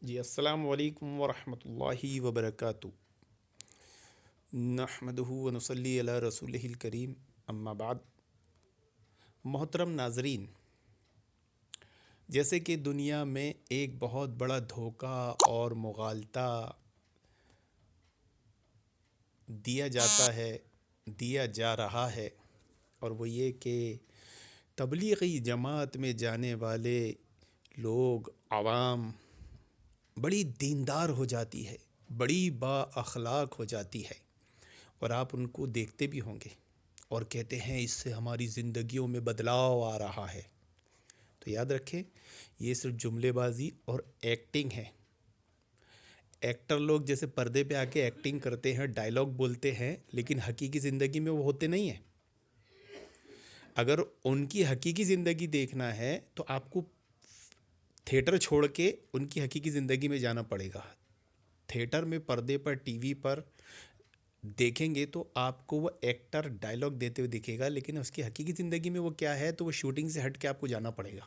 جی السلام علیکم ورحمۃ اللہ وبرکاتہ۔ نحمدہ ونصلی علی رسولہ الکریم، اما بعد۔ محترم ناظرین، جیسے کہ دنیا میں ایک بہت بڑا دھوکہ اور مغالطہ دیا جا رہا ہے، اور وہ یہ کہ تبلیغی جماعت میں جانے والے لوگ، عوام بڑی دیندار ہو جاتی ہے، بڑی با اخلاق ہو جاتی ہے، اور آپ ان کو دیکھتے بھی ہوں گے اور کہتے ہیں اس سے ہماری زندگیوں میں بدلاؤ آ رہا ہے۔ تو یاد رکھیں، یہ صرف جملے بازی اور ایکٹنگ ہے۔ ایکٹر لوگ جیسے پردے پہ آ کے ایکٹنگ کرتے ہیں، ڈائلاگ بولتے ہیں، لیکن حقیقی زندگی میں وہ ہوتے نہیں ہیں۔ اگر ان کی حقیقی زندگی دیکھنا ہے تو آپ کو تھیٹر چھوڑ کے ان کی حقیقی زندگی میں جانا پڑے گا۔ تھیٹر میں، پردے پر، ٹی وی پر دیکھیں گے تو آپ کو وہ ایکٹر ڈائلاگ دیتے ہوئے دکھے گا، لیکن اس کی حقیقی زندگی میں وہ کیا ہے تو وہ شوٹنگ سے ہٹ کے آپ کو جانا پڑے گا۔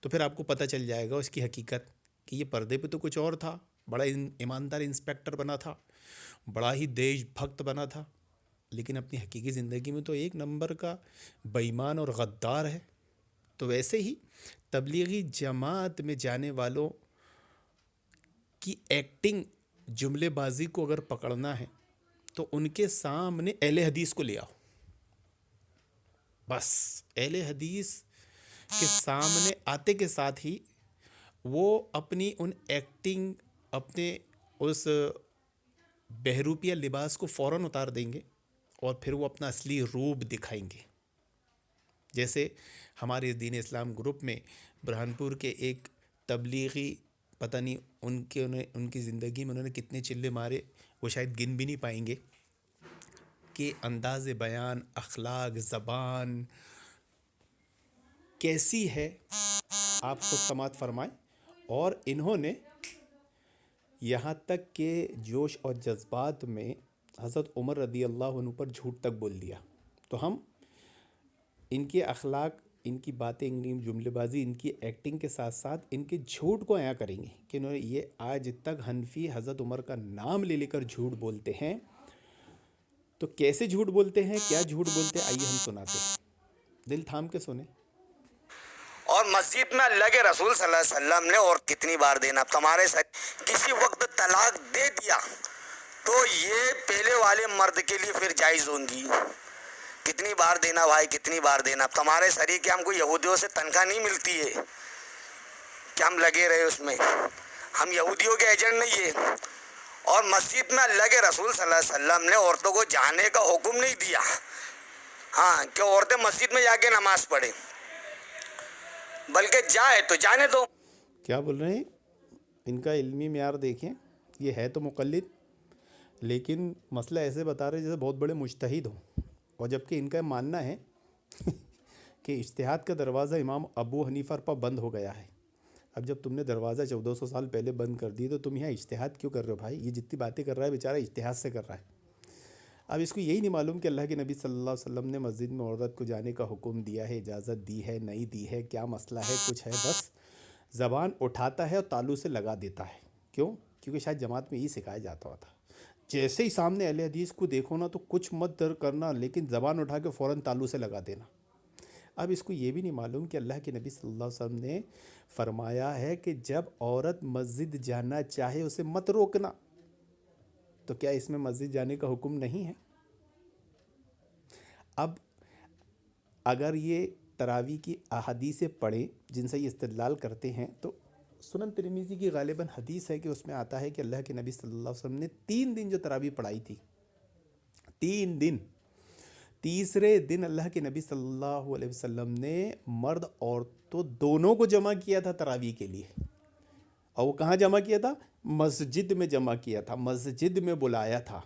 تو پھر آپ کو پتہ چل جائے گا اس کی حقیقت، کہ یہ پردے پہ تو کچھ اور تھا، بڑا ایماندار انسپیکٹر بنا تھا، بڑا ہی دیش بھکت بنا تھا، لیکن اپنی حقیقی زندگی میں تو ایک نمبر کا بے ایمان اور غدار ہے۔ تو ویسے ہی تبلیغی جماعت میں جانے والوں کی ایکٹنگ، جملے بازی کو اگر پکڑنا ہے تو ان کے سامنے اہل حدیث کو لے آؤ۔ بس اہل حدیث کے سامنے آتے کے ساتھ ہی وہ اپنی ان ایکٹنگ، اپنے اس بہروپیہ لباس کو فوراً اتار دیں گے، اور پھر وہ اپنا اصلی روپ دکھائیں گے۔ جیسے ہمارے دین اسلام گروپ میں برہانپور کے ایک تبلیغی، پتہ نہیں ان کی زندگی میں انہوں نے کتنے چلے مارے، وہ شاید گن بھی نہیں پائیں گے، کہ انداز بیان، اخلاق، زبان کیسی ہے، آپ خود سماعت فرمائیں۔ اور انہوں نے یہاں تک کہ جوش اور جذبات میں حضرت عمر رضی اللہ عنہ پر جھوٹ تک بول دیا۔ تو ہم ان کے اخلاق، ان کی باتیں، ان کی جملے بازی، ان کی ایکٹنگ کے ساتھ ساتھ ان کے جھوٹ کو عیاں کریں گے کہ انہوں نے یہ آج تک حنفی حضرت عمر کا نام لے لے کر جھوٹ بولتے ہیں۔ تو کیسے جھوٹ بولتے ہیں، کیا جھوٹ بولتے ہیں، آئیے ہم سناتے ہیں، دل تھام کے سنیں۔ اور مسجد میں اللہ کے رسول صلی اللہ علیہ وسلم نے اور کتنی بار دینا، تمہارے ساتھ کسی وقت طلاق دے دیا تو یہ پہلے والے مرد کے لیے پھر جائز ہوں گی۔ کتنی بار دینا بھائی، کتنی بار دینا؟ تمہارے شریک ہم کو یہودیوں سے تنخواہ نہیں ملتی ہے کہ ہم لگے رہے اس میں، ہم یہودیوں کے ایجنٹ نہیں ہے۔ اور مسجد میں اللہ کے رسول صلی اللہ علیہ وسلم نے عورتوں کو جانے کا حکم نہیں دیا، ہاں، کہ عورتیں مسجد میں جا کے نماز پڑھیں، بلکہ جائے تو جانے دو۔ کیا بول رہے ہیں؟ ان کا علمی معیار دیکھیں، یہ ہے تو مقلد، لیکن مسئلہ ایسے بتا رہے جیسے بہت بڑے مجتہد ہوں، اور جبکہ ان کا ماننا ہے کہ اجتہاد کا دروازہ امام ابو حنیفہ پر بند ہو گیا ہے۔ اب جب تم نے دروازہ 1400 سال پہلے بند کر دی تو تم یہاں اجتہاد کیوں کر رہے ہو بھائی؟ یہ جتنی باتیں کر رہا ہے بیچارہ اجتہاد سے کر رہا ہے۔ اب اس کو یہی نہیں معلوم کہ اللہ کے نبی صلی اللہ علیہ وسلم نے مسجد میں عورت کو جانے کا حکم دیا ہے، اجازت دی ہے، نہیں دی ہے، کیا مسئلہ ہے، کچھ ہے، بس زبان اٹھاتا ہے اور تالو سے لگا دیتا ہے۔ کیوں؟ کیونکہ شاید جماعت میں یہی سکھایا جاتا ہوتا۔ جیسے ہی سامنے اہل حدیث کو دیکھو نا تو کچھ مت در کرنا، لیکن زبان اٹھا کے فوراً تالو سے لگا دینا۔ اب اس کو یہ بھی نہیں معلوم کہ اللہ کے نبی صلی اللہ علیہ وسلم نے فرمایا ہے کہ جب عورت مسجد جانا چاہے اسے مت روکنا۔ تو کیا اس میں مسجد جانے کا حکم نہیں ہے؟ اب اگر یہ تراویح کی احادیث پڑھیں جن سے یہ استدلال کرتے ہیں، تو سنن ترمذی کی غالباً حدیث ہے کہ اس میں آتا ہے کہ اللہ کے نبی صلی اللہ علیہ وسلم نے 3 دن جو تراویح پڑھائی تھی، 3 دن، تیسرے دن اللہ کے نبی صلی اللہ علیہ وسلم نے مرد عورتوں دونوں کو جمع کیا تھا تراویح کے لیے۔ اور وہ کہاں جمع کیا تھا؟ مسجد میں جمع کیا تھا، مسجد میں بلایا تھا۔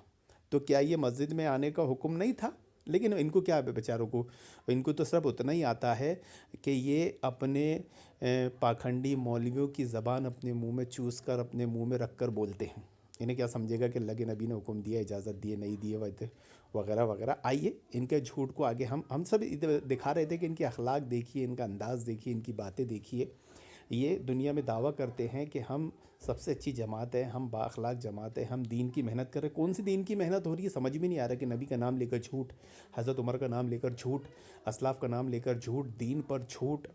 تو کیا یہ مسجد میں آنے کا حکم نہیں تھا؟ لیکن ان کو کیا ہے بیچاروں کو، ان کو تو صرف اتنا ہی آتا ہے کہ یہ اپنے پاکھنڈی مولویوں کی زبان اپنے منہ میں چوس کر، اپنے منہ میں رکھ کر بولتے ہیں۔ انہیں کیا سمجھے گا کہ اللہ کے نبی نے حکم دیا، اجازت دی، نہیں دی وغیرہ وغیرہ۔ آئیے ان کے جھوٹ کو آگے ہم سب دکھا رہے تھے کہ ان کی اخلاق دیکھیے، ان کا انداز دیکھیے، ان کی باتیں دیکھیے۔ یہ دنیا میں دعویٰ کرتے ہیں کہ ہم سب سے اچھی جماعت ہے، ہم با اخلاق جماعت ہے، ہم دین کی محنت کر رہے ہیں۔ کون سی دین کی محنت ہو رہی ہے سمجھ میں نہیں آ رہا کہ نبی کا نام لے کر جھوٹ، حضرت عمر کا نام لے کر جھوٹ، اسلاف کا نام لے کر جھوٹ، دین پر جھوٹ،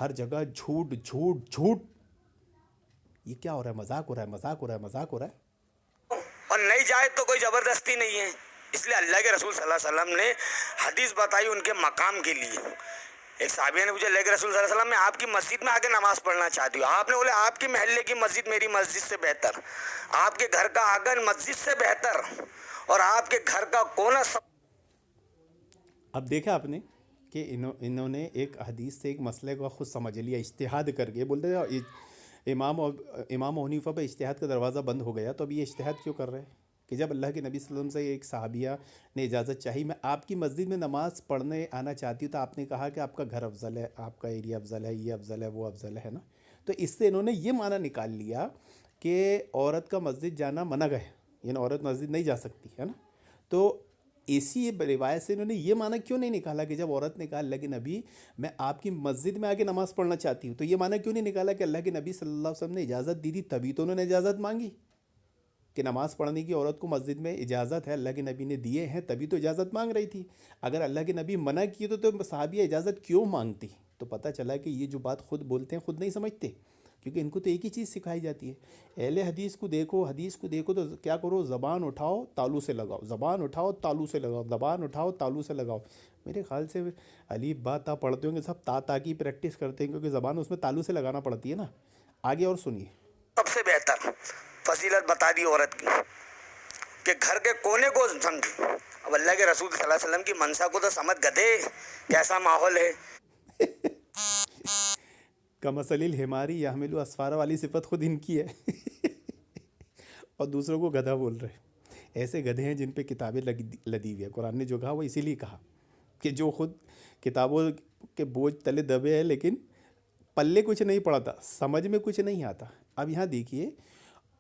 ہر جگہ جھوٹ جھوٹ جھوٹ۔ یہ کیا ہو رہا ہے؟ مذاق ہو رہا ہے، مذاق ہو رہا ہے، مذاق ہو رہا ہے۔ اور نہیں جائے تو کوئی زبردستی نہیں ہے، اس لیے اللہ کے رسول صلی اللہ علیہ وسلم نے حدیث بتائی ان کے مقام کے لیے۔ ایک صحابیہ نے پوچھا اللہ کے رسول صلی اللہ علیہ وسلم میں آپ کی مسجد میں آ کے نماز پڑھنا چاہتی ہوں، آپ نے بولے آپ کی محلے کی مسجد میری مسجد سے بہتر، آپ کے گھر کا آنگن مسجد سے بہتر، اور آپ کے گھر کا کونا سب۔ اب دیکھا آپ نے کہ انہوں نے ایک حدیث سے ایک مسئلے کو خود سمجھ لیا، اجتہاد کر کے بولتے ہیں امام حنیفہ پہ اجتہاد کا دروازہ بند ہو گیا، تو اب یہ اجتہاد کیوں کر رہے ہیں؟ کہ جب اللہ کے نبی صلی اللہ علیہ وسلم سے ایک صحابیہ نے اجازت چاہی، میں آپ کی مسجد میں نماز پڑھنے آنا چاہتی ہوں، تو آپ نے کہا کہ آپ کا گھر افضل ہے، آپ کا ایریا افضل ہے، یہ افضل ہے، وہ افضل ہے نا۔ تو اس سے انہوں نے یہ معنی نکال لیا کہ عورت کا مسجد جانا منع ہے، یعنی عورت مسجد نہیں جا سکتی ہے نا۔ تو اسی روایت سے انہوں نے یہ معنی کیوں نہیں نکالا کہ جب عورت نے کہا اللہ کے نبی میں آپ کی مسجد میں آ کے نماز پڑھنا چاہتی ہوں، تو یہ معنی کیوں نہیں نکالا کہ اللہ کے نبی صلی اللہ علیہ وسلم نے اجازت دی تھی تبھی تو انہوں نے اجازت مانگی کہ نماز پڑھنے کی عورت کو مسجد میں اجازت ہے، اللہ کے نبی نے دیے ہیں تبھی تو اجازت مانگ رہی تھی۔ اگر اللہ کے نبی منع کیے تو صحابیہ اجازت کیوں مانگتی؟ تو پتہ چلا کہ یہ جو بات خود بولتے ہیں خود نہیں سمجھتے، کیونکہ ان کو تو ایک ہی چیز سکھائی جاتی ہے۔ اہل حدیث کو دیکھو تو کیا کرو، زبان اٹھاؤ تالو سے لگاؤ، زبان اٹھاؤ تالو سے لگاؤ، زبان اٹھاؤ تالو سے لگاؤ۔ میرے خیال سے الف با تا پڑھتے ہوں گے سب، تا کی پریکٹس کرتے ہیں، کیونکہ زبان اس میں تالو سے لگانا پڑتی ہے نا۔ آگے اور سنیے۔ سب سے بہتر فضیلت بتا دی عورت کی کہ گھر کے کونے کو سمجھ۔ اب اللہ کے رسول صلی اللہ علیہ وسلم کی منشا کو تو سمجھ گدے کیسا ماحول ہے۔ کمثل الحماری یحمل اسفارا والی صفت خود ان کی ہے اور دوسروں کو گدھا بول رہے ہیں۔ ایسے گدھے ہیں جن پہ کتابیں لدی ہوئی ہے۔ قرآن نے جو کہا وہ اسی لیے کہا کہ جو خود کتابوں کے بوجھ تلے دبے ہیں لیکن پلے کچھ نہیں پڑتا، سمجھ میں کچھ نہیں آتا۔ اب یہاں دیکھیے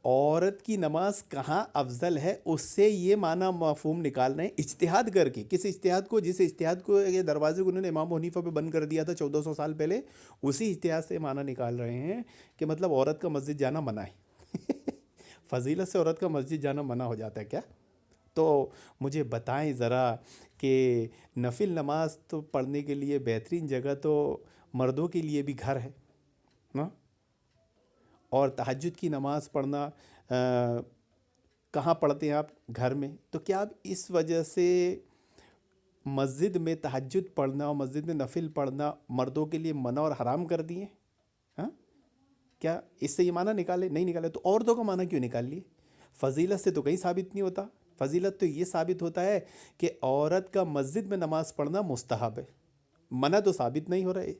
عورت کی نماز کہاں افضل ہے، اس سے یہ معنی مفہوم نکال رہے ہیں اجتہاد کر کے۔ کس اجتہاد کو؟ جس اجتہاد کو یہ دروازے کو انہوں نے امام حنیفہ پہ بند کر دیا تھا 1400 سال پہلے، اسی اجتہاد سے معنی نکال رہے ہیں کہ مطلب عورت کا مسجد جانا منع ہے فضیلت سے عورت کا مسجد جانا منع ہو جاتا ہے کیا؟ تو مجھے بتائیں ذرا کہ نفل نماز تو پڑھنے کے لیے بہترین جگہ تو مردوں کے لیے بھی گھر ہے نا، اور تہجد کی نماز پڑھنا کہاں پڑھتے ہیں آپ؟ گھر میں۔ تو کیا آپ اس وجہ سے مسجد میں تہجد پڑھنا اور مسجد میں نفل پڑھنا مردوں کے لیے منع اور حرام کر دیے؟ ہاں، کیا اس سے یہ معنی نکالے؟ نہیں نکالے تو عورتوں کا معنی کیوں نکال لیے؟ فضیلت سے تو کہیں ثابت نہیں ہوتا۔ فضیلت تو یہ ثابت ہوتا ہے کہ عورت کا مسجد میں نماز پڑھنا مستحب ہے، منع تو ثابت نہیں ہو رہا ہے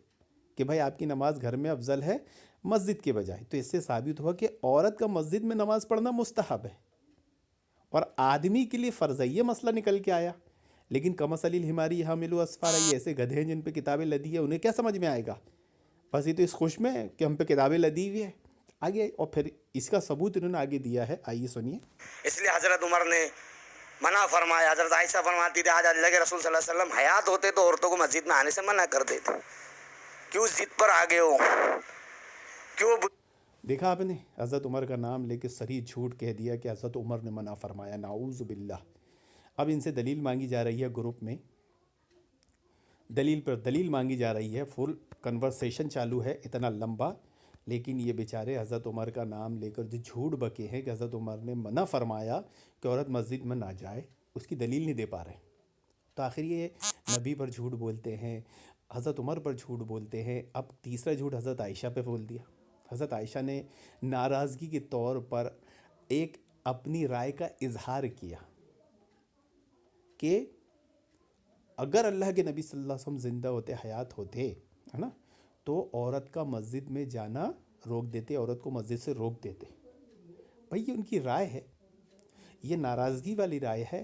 کہ بھائی آپ کی نماز گھر میں افضل ہے مسجد کے بجائے۔ تو اس سے ثابت ہوا کہ عورت کا مسجد میں نماز پڑھنا مستحب ہے اور آدمی کے لیے فرض ہے۔ یہ مسئلہ نکل کے آیا، لیکن کمثل الحماری یحمل اسفارا، یہ ایسے گدھے ہیں جن پہ کتابیں لدی ہیں، انہیں کیا سمجھ میں آئے گا؟ بس یہ تو اس خوش میں ہے کہ ہم پہ کتابیں لدی ہوئی ہے۔ آگے اور پھر اس کا ثبوت انہوں نے آگے دیا ہے، آئیے سنیے۔ اس لیے حضرت عمر نے منع فرمایا۔ حضرت عائشہ فرماتی تھی آج اللہ کے رسول صلی اللہ علیہ وسلم حیات ہوتے تو عورتوں کو مسجد میں آنے سے منع کر دیتے، کیوں ضد پر آگے ہو، کیوں دیکھا آپ نے، حضرت عمر کا نام لے کے صریح جھوٹ کہہ دیا کہ حضرت عمر نے منع فرمایا، نعوذ باللہ۔ اب ان سے دلیل مانگی جا رہی ہے گروپ میں، دلیل پر دلیل مانگی جا رہی ہے، فل کنورسیشن چالو ہے اتنا لمبا، لیکن یہ بیچارے حضرت عمر کا نام لے کر جو جھوٹ بکے ہیں کہ حضرت عمر نے منع فرمایا کہ عورت مسجد میں نہ جائے، اس کی دلیل نہیں دے پا رہے۔ تو آخر یہ نبی پر جھوٹ بولتے ہیں، حضرت عمر پر جھوٹ بولتے ہیں۔ اب تیسرا جھوٹ حضرت عائشہ پہ بول دیا۔ حضرت عائشہ نے ناراضگی کے طور پر ایک اپنی رائے کا اظہار کیا کہ اگر اللہ کے نبی صلی اللہ علیہ وسلم زندہ ہوتے، حیات ہوتے، ہے نا، تو عورت کا مسجد میں جانا روک دیتے، عورت کو مسجد سے روک دیتے۔ بھائی یہ ان کی رائے ہے، یہ ناراضگی والی رائے ہے۔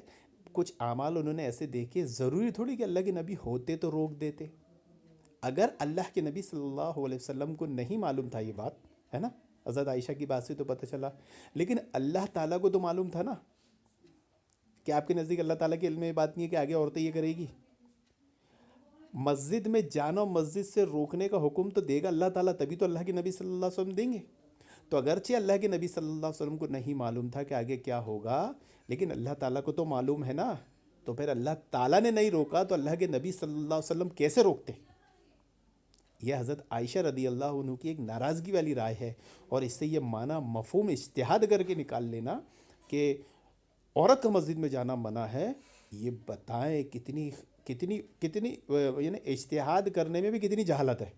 کچھ اعمال انہوں نے ایسے دیکھے، ضروری تھوڑی کہ اللہ کے نبی ہوتے تو روک دیتے۔ اگر اللہ کے نبی صلی اللہ علیہ وسلم کو نہیں معلوم تھا یہ بات، ہے نا، حضرت عائشہ کی بات سے تو پتہ چلا، لیکن اللہ تعالیٰ کو تو معلوم تھا نا۔ کہ آپ کے نزدیک اللہ تعالیٰ کے علم میں یہ بات نہیں ہے کہ آگے عورتیں یہ کرے گی؟ مسجد میں جانا اور مسجد سے روکنے کا حکم تو دے گا اللہ تعالیٰ، تبھی تو اللہ کے نبی صلی اللہ علیہ وسلم دیں گے. تو اگرچہ اللہ کے نبی صلی اللہ علیہ وسلم کو نہیں معلوم تھا کہ آگے کیا ہوگا، لیکن اللہ تعالیٰ کو تو معلوم ہے نا. تو پھر اللہ تعالیٰ نے نہیں روکا تو اللہ کے نبی صلی اللہ علیہ وسلم کیسے روکتے؟ یہ حضرت عائشہ رضی اللہ عنہ کی ایک ناراضگی والی رائے ہے. اور اس سے یہ معنی مفہوم اجتہاد کر کے نکال لینا کہ عورت کا مسجد میں جانا منع ہے، یہ بتائیں کتنی کتنی کتنی یعنی اجتہاد کرنے میں بھی کتنی جہالت ہے.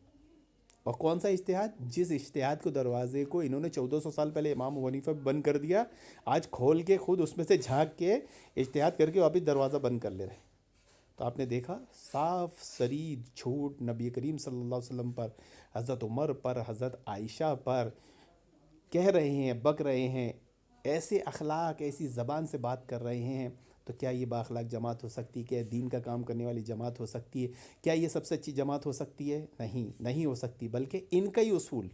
اور کون سا اجتہاد؟ جس اجتہاد کو دروازے کو انہوں نے 1400 سال پہلے امام ابو حنیفہ بند کر دیا، آج کھول کے خود اس میں سے جھانک کے اجتہاد کر کے واپس دروازہ بند کر لے رہے. تو آپ نے دیکھا صاف سری جھوٹ نبی کریم صلی اللہ علیہ وسلم پر، حضرت عمر پر، حضرت عائشہ پر کہہ رہے ہیں، بک رہے ہیں، ایسے اخلاق ایسی زبان سے بات کر رہے ہیں. تو کیا یہ بااخلاق جماعت ہو سکتی ہے؟ کیا دین کا کام کرنے والی جماعت ہو سکتی ہے؟ کیا یہ سب سے اچھی جماعت ہو سکتی ہے؟ نہیں ہو سکتی. بلکہ ان کا ہی اصول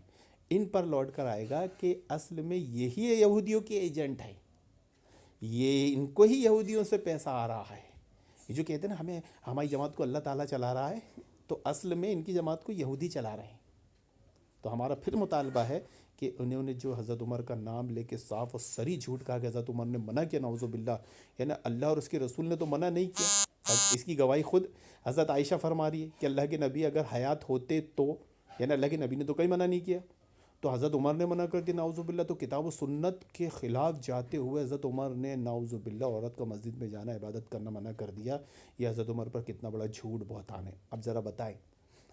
ان پر لوٹ کر آئے گا کہ اصل میں یہی یہودیوں کے ایجنٹ ہے، یہ ان کو ہی یہودیوں سے پیسہ آ رہا ہے. یہ جو کہتے ہیں نا ہمیں ہماری جماعت کو اللہ تعالیٰ چلا رہا ہے، تو اصل میں ان کی جماعت کو یہودی چلا رہے ہیں. تو ہمارا پھر مطالبہ ہے کہ انہوں نے جو حضرت عمر کا نام لے کے صاف اور سری جھوٹ کہا کہ حضرت عمر نے منع کیا، نعوذ باللہ، یعنی اللہ اور اس کے رسول نے تو منع نہیں کیا. اور اس کی گواہی خود حضرت عائشہ فرما رہی ہے کہ اللہ کے نبی اگر حیات ہوتے تو، یعنی اللہ کے نبی نے تو کہیں منع نہیں کیا، تو حضرت عمر نے منع کر دیا نعوذ باللہ. تو کتاب و سنت کے خلاف جاتے ہوئے حضرت عمر نے نعوذ باللہ عورت کو مسجد میں جانا، عبادت کرنا منع کر دیا. یہ حضرت عمر پر کتنا بڑا جھوٹ بہتان ہے. اب ذرا بتائیں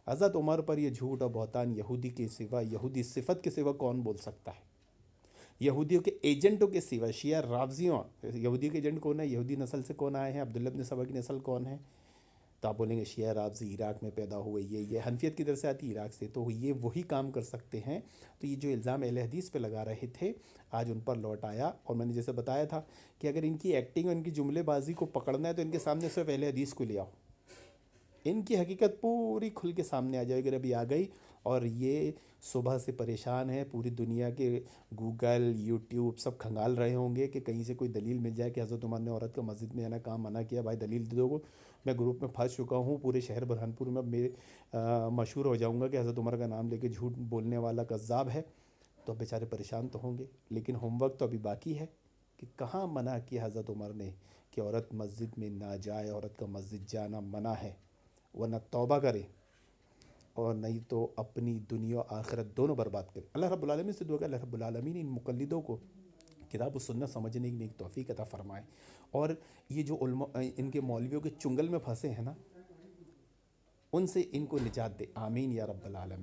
حضرت عمر پر یہ جھوٹ اور بہتان یہودی کے سوا، یہودی صفت کے سوا کون بول سکتا ہے؟ یہودیوں کے ایجنٹوں کے سوا، شیعہ رافضیوں. یہودیوں کے ایجنٹ کون ہے؟ یہودی نسل سے کون آئے ہیں؟ عبداللہ بن سبا کی نسل کون ہے؟ تو آپ بولیں گے شیعہ رافضی عراق میں پیدا ہوئے، یہ حنفیت کی طرف سے آتی ہے عراق سے، تو یہ وہی کام کر سکتے ہیں. تو یہ جو الزام اہل حدیث پہ لگا رہے تھے آج ان پر لوٹ آیا. اور میں نے جیسے بتایا تھا کہ اگر ان کی ایکٹنگ اور ان کی جملے بازی کو پکڑنا ہے تو ان کے سامنے صرف اہل حدیث کو لے آؤ، ان کی حقیقت پوری کھل کے سامنے آ جائے. اگر ابھی آ گئی اور یہ صبح سے پریشان ہے، پوری دنیا کے گوگل یوٹیوب سب کھنگال رہے ہوں گے کہ کہیں سے کوئی دلیل مل جائے کہ حضرت عمر نے عورت کا مسجد میں جانا کام منع کیا. بھائی دلیل دے دو. میں گروپ میں پھنس چکا ہوں، پورے شہر برہانپور میں مشہور ہو جاؤں گا کہ حضرت عمر کا نام لے کے جھوٹ بولنے والا کذاب ہے. تو بیچارے پریشان تو ہوں گے، لیکن ہوم ورک تو ابھی باقی ہے کہ کہاں منع کیا حضرت عمر نے کہ عورت مسجد میں نہ جائے، عورت کا مسجد جانا منع ہے. ورنہ توبہ کرے اور نہیں تو اپنی دنیا و آخرت دونوں برباد کرے. اللہ رب العالمین سے دعا کہ اللہ رب العالمین ان مقلدوں کو کتاب و سنت سمجھنے کی ایک توفیق عطا فرمائے. اور یہ جو علماء ان کے مولویوں کے چنگل میں پھنسے ہیں نا، ان سے ان کو نجات دے. آمین یا رب العالمین.